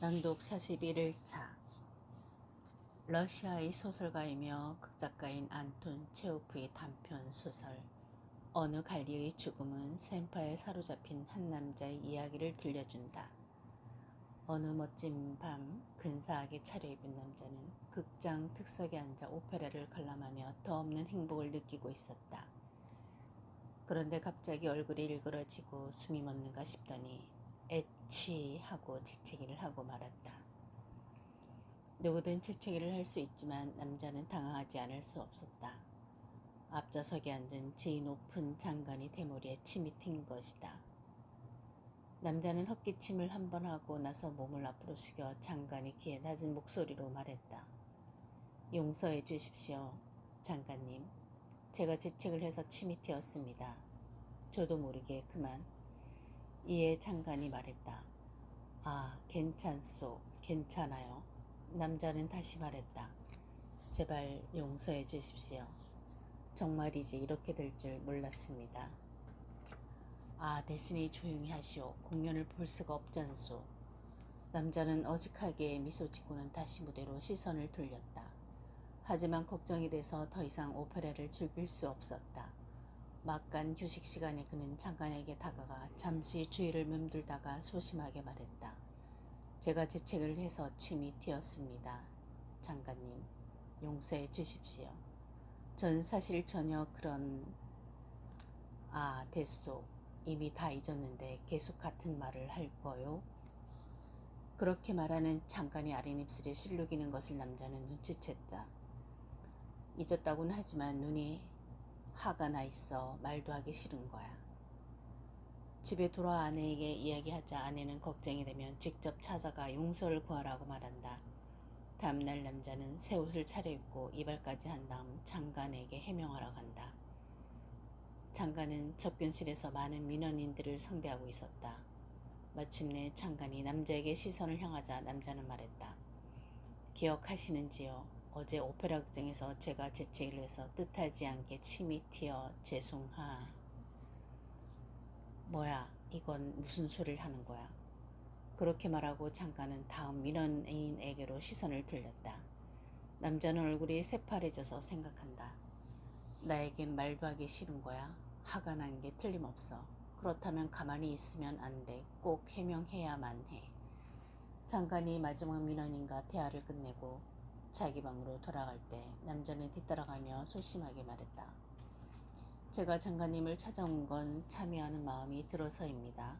낭독 41일차. 러시아의 소설가이며 극작가인 안톤 체호프의 단편 소설 어느 갈리의 죽음은 센파에 사로잡힌 한 남자의 이야기를 들려준다. 어느 멋진 밤 근사하게 차려입은 남자는 극장 특석에 앉아 오페라를 관람하며 더 없는 행복을 느끼고 있었다. 그런데 갑자기 얼굴이 일그러지고 숨이 멎는가 싶더니 에취 하고 재채기를 하고 말았다. 누구든 재채기를 할 수 있지만 남자는 당황하지 않을 수 없었다. 앞좌석에 앉은 지 높은 장관이 대머리에 침이 튄 것이다. 남자는 헛기침을 한 번 하고 나서 몸을 앞으로 숙여 장관의 귀에 낮은 목소리로 말했다. 용서해 주십시오, 장관님. 제가 재채기를 해서 침이 튀었습니다. 저도 모르게 그만. 이에 장관이 말했다. 아, 괜찮소. 괜찮아요. 남자는 다시 말했다. 제발 용서해 주십시오. 정말이지 이렇게 될 줄 몰랐습니다. 아, 됐으니 조용히 하시오. 공연을 볼 수가 없잖소. 남자는 어색하게 미소 짓고는 다시 무대로 시선을 돌렸다. 하지만 걱정이 돼서 더 이상 오페라를 즐길 수 없었다. 막간 휴식 시간에 그는 장관에게 다가가 잠시 주위를 맴돌다가 소심하게 말했다. 제가 재채기를 해서 침이 튀었습니다. 장관님, 용서해 주십시오. 전 사실 전혀 그런... 아, 됐소. 이미 다 잊었는데 계속 같은 말을 할 거요? 그렇게 말하는 장관이 아린 입술에 실룩이는 것을 남자는 눈치챘다. 잊었다고는 하지만 눈이 화가 나 있어 말도 하기 싫은 거야. 집에 돌아와 아내에게 이야기하자 아내는 걱정이 되면 직접 찾아가 용서를 구하라고 말한다. 다음날 남자는 새 옷을 차려입고 이발까지 한 다음 장관에게 해명하러 간다. 장관은 접견실에서 많은 민원인들을 상대하고 있었다. 마침내 장관이 남자에게 시선을 향하자 남자는 말했다. 기억하시는지요? 어제 오페라 극장에서 제가 재채기를 해서 뜻하지 않게 침이 튀어 죄송하... 뭐야, 이건 무슨 소리를 하는 거야? 그렇게 말하고 장관은 다음 민원인에게로 시선을 돌렸다. 남자는 얼굴이 새파래져서 생각한다. 나에겐 말도 하기 싫은 거야. 화가 난 게 틀림없어. 그렇다면 가만히 있으면 안 돼. 꼭 해명해야만 해. 장관이 마지막 민원인과 대화를 끝내고 자기 방으로 돌아갈 때 남자는 뒤따라가며 소심하게 말했다. 제가 장관님을 찾아온 건 참여하는 마음이 들어서입니다.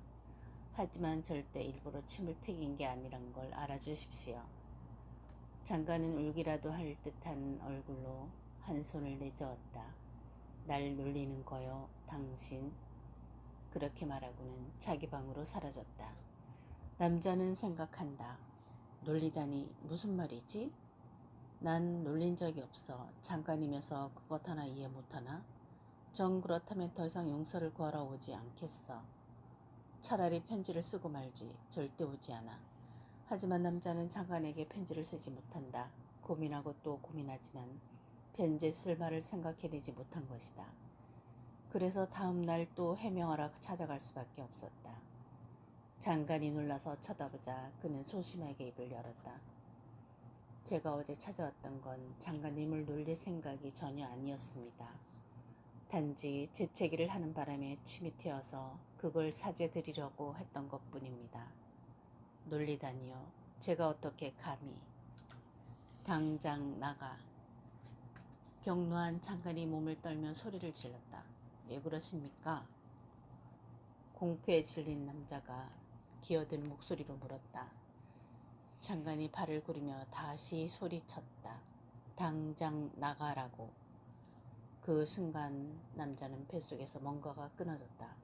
하지만 절대 일부러 침을 튀긴 게 아니란 걸 알아주십시오. 장관은 울기라도 할 듯한 얼굴로 한 손을 내저었다. 날 놀리는 거요, 당신. 그렇게 말하고는 자기 방으로 사라졌다. 남자는 생각한다. 놀리다니 무슨 말이지? 난 놀린 적이 없어. 장관이면서 그것 하나 이해 못하나? 정 그렇다면 더 이상 용서를 구하러 오지 않겠어. 차라리 편지를 쓰고 말지. 절대 오지 않아. 하지만 남자는 장관에게 편지를 쓰지 못한다. 고민하고 또 고민하지만 편지에 쓸 말을 생각해내지 못한 것이다. 그래서 다음 날 또 해명하러 찾아갈 수밖에 없었다. 장관이 놀라서 쳐다보자 그는 소심하게 입을 열었다. 제가 어제 찾아왔던 건 장관님을 놀릴 생각이 전혀 아니었습니다. 단지 재채기를 하는 바람에 침이 튀어서 그걸 사죄드리려고 했던 것뿐입니다. 놀리다니요. 제가 어떻게 감히. 당장 나가. 격노한 장관이 몸을 떨며 소리를 질렀다. 왜 그러십니까? 공포에 질린 남자가 기어든 목소리로 물었다. 장관이 발을 구르며 다시 소리쳤다. 당장 나가라고. 그 순간 남자는 뱃속에서 뭔가가 끊어졌다.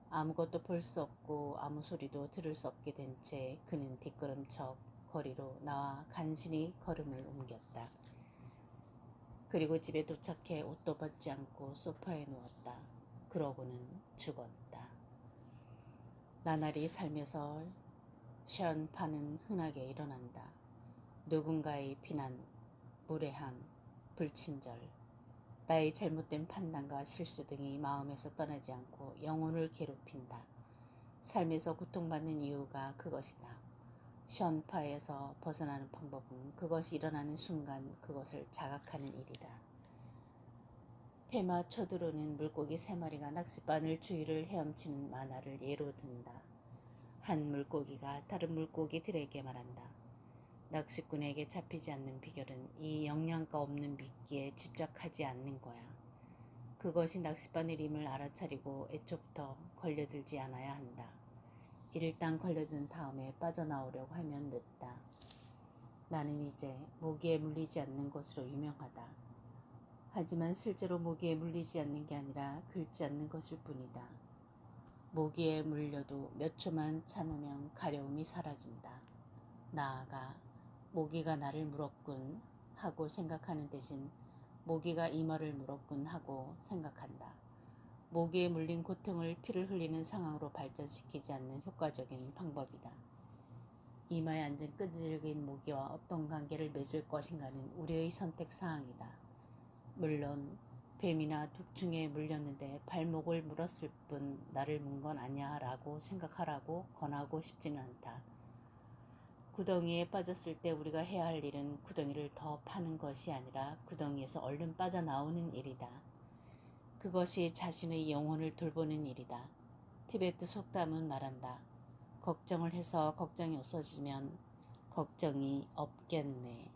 아무것도 볼 수 없고 아무 소리도 들을 수 없게 된 채 그는 뒷걸음쳐 거리로 나와 간신히 걸음을 옮겼다. 그리고 집에 도착해 옷도 벗지 않고 소파에 누웠다. 그러고는 죽었다. 나날이 살면서 시한파는 흔하게 일어난다. 누군가의 비난, 무례함, 불친절, 나의 잘못된 판단과 실수 등이 마음에서 떠나지 않고 영혼을 괴롭힌다. 삶에서 고통받는 이유가 그것이다. 션파에서 벗어나는 방법은 그것이 일어나는 순간 그것을 자각하는 일이다. 페마 초드로는 물고기 3마리가 낚싯바늘 주위를 헤엄치는 만화를 예로 든다. 한 물고기가 다른 물고기들에게 말한다. 낚시꾼에게 잡히지 않는 비결은 이 영양가 없는 미끼에 집착하지 않는 거야. 그것이 낚싯바늘임을 알아차리고 애초부터 걸려들지 않아야 한다. 일단 걸려든 다음에 빠져나오려고 하면 늦다. 나는 이제 모기에 물리지 않는 것으로 유명하다. 하지만 실제로 모기에 물리지 않는 게 아니라 긁지 않는 것일 뿐이다. 모기에 물려도 몇 초만 참으면 가려움이 사라진다. 나아가 모기가 나를 물었군 하고 생각하는 대신 모기가 이마를 물었군 하고 생각한다. 모기에 물린 고통을 피를 흘리는 상황으로 발전시키지 않는 효과적인 방법이다. 이마에 앉은 끈질긴 모기와 어떤 관계를 맺을 것인가는 우리의 선택 사항이다. 물론 뱀이나 독충에 물렸는데 발목을 물었을 뿐 나를 문 건 아니야 라고 생각하라고 권하고 싶지는 않다. 구덩이에 빠졌을 때 우리가 해야 할 일은 구덩이를 더 파는 것이 아니라 구덩이에서 얼른 빠져나오는 일이다. 그것이 자신의 영혼을 돌보는 일이다. 티베트 속담은 말한다. 걱정을 해서 걱정이 없어지면 걱정이 없겠네.